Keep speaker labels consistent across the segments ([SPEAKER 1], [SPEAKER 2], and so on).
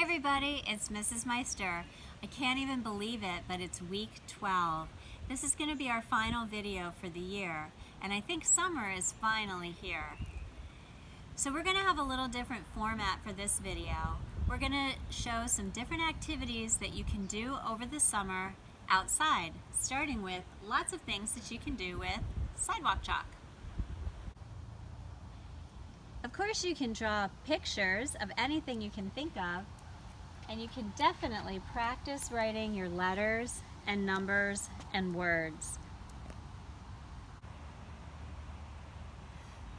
[SPEAKER 1] Hey everybody, it's Mrs. Meister. I can't even believe it, but it's week 12. This is going to be our final video for the year, and I think summer is finally here. So we're going to have a little different format for this video. We're going to show some different activities that you can do over the summer outside, starting with lots of things that you can do with sidewalk chalk. Of course, you can draw pictures of anything you can think of, and you can definitely practice writing your letters and numbers and words.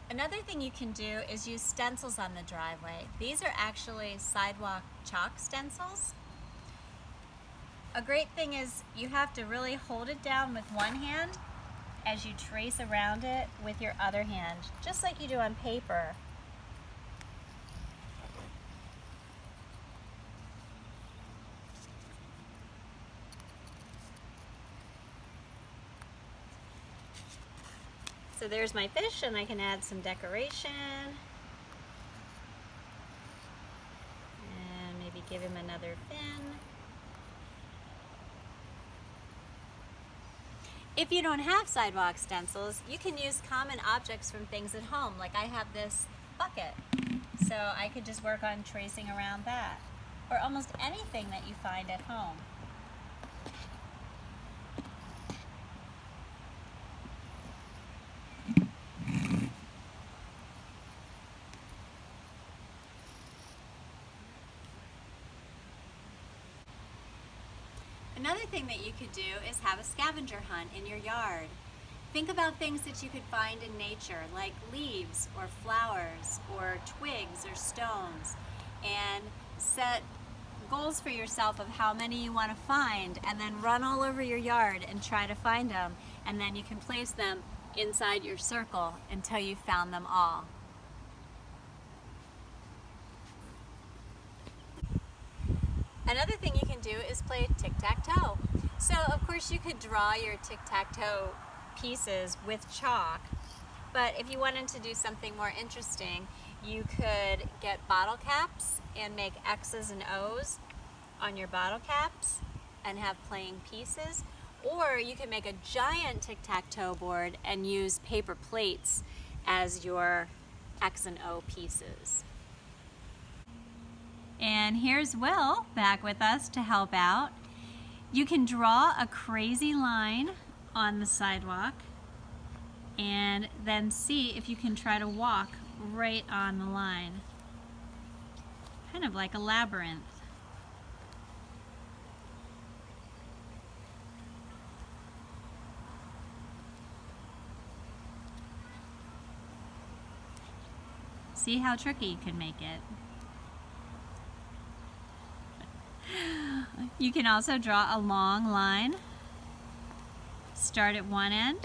[SPEAKER 1] Another thing you can do is use stencils on the driveway. These are actually sidewalk chalk stencils. A great thing is you have to really hold it down with one hand as you trace around it with your other hand, just like you do on paper. So there's my fish, and I can add some decoration. And maybe give him another fin. If you don't have sidewalk stencils, you can use common objects from things at home. Like I have this bucket, so I could just work on tracing around that. Or almost anything that you find at home. Another thing that you could do is have a scavenger hunt in your yard. Think about things that you could find in nature, like leaves or flowers or twigs or stones, and set goals for yourself of how many you want to find, and then run all over your yard and try to find them, and then you can place them inside your circle until you've found them all. Another thing you can do is play tic-tac-toe. So of course you could draw your tic-tac-toe pieces with chalk, but if you wanted to do something more interesting, you could get bottle caps and make X's and O's on your bottle caps and have playing pieces, or you can make a giant tic-tac-toe board and use paper plates as your X and O pieces. And here's Will back with us to help out. You can draw a crazy line on the sidewalk and then see if you can try to walk right on the line. Kind of like a labyrinth. See how tricky you can make it. You can also draw a long line. Start at one end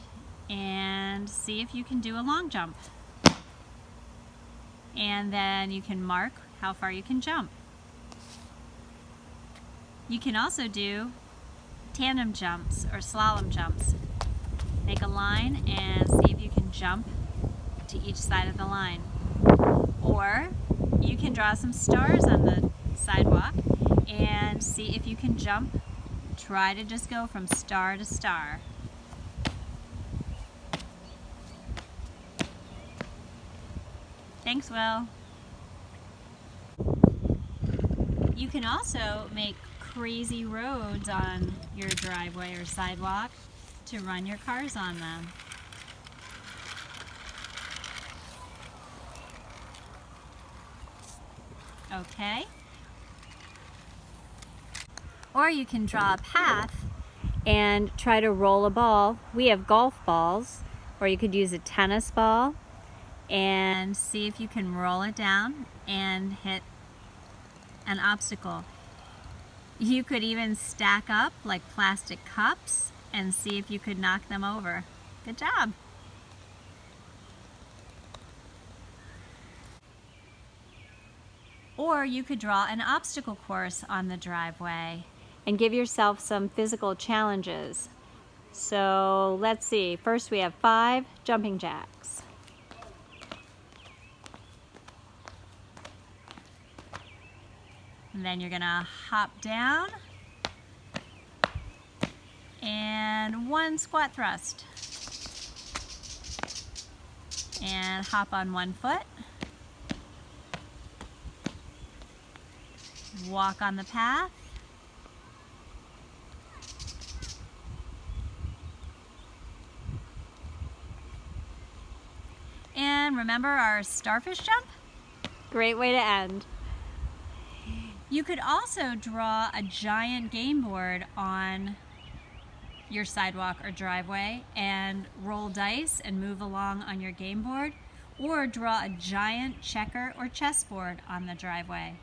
[SPEAKER 1] and see if you can do a long jump. And then you can mark how far you can jump. You can also do tandem jumps or slalom jumps. Make a line and see if you can jump to each side of the line. Or you can draw some stars on the sidewalk and see if you can jump. Try to just go from star to star. Thanks, Will. You can also make crazy roads on your driveway or sidewalk to run your cars on them. Okay. Or you can draw a path and try to roll a ball. We have golf balls, or you could use a tennis ball and see if you can roll it down and hit an obstacle. You could even stack up like plastic cups and see if you could knock them over. Good job. Or you could draw an obstacle course on the driveway and give yourself some physical challenges. So let's see, first we have 5 jumping jacks. And then you're gonna hop down and 1 squat thrust. And hop on 1 foot. Walk on the path. And remember our starfish jump? Great way to end. You could also draw a giant game board on your sidewalk or driveway and roll dice and move along on your game board, or draw a giant checker or chessboard on the driveway.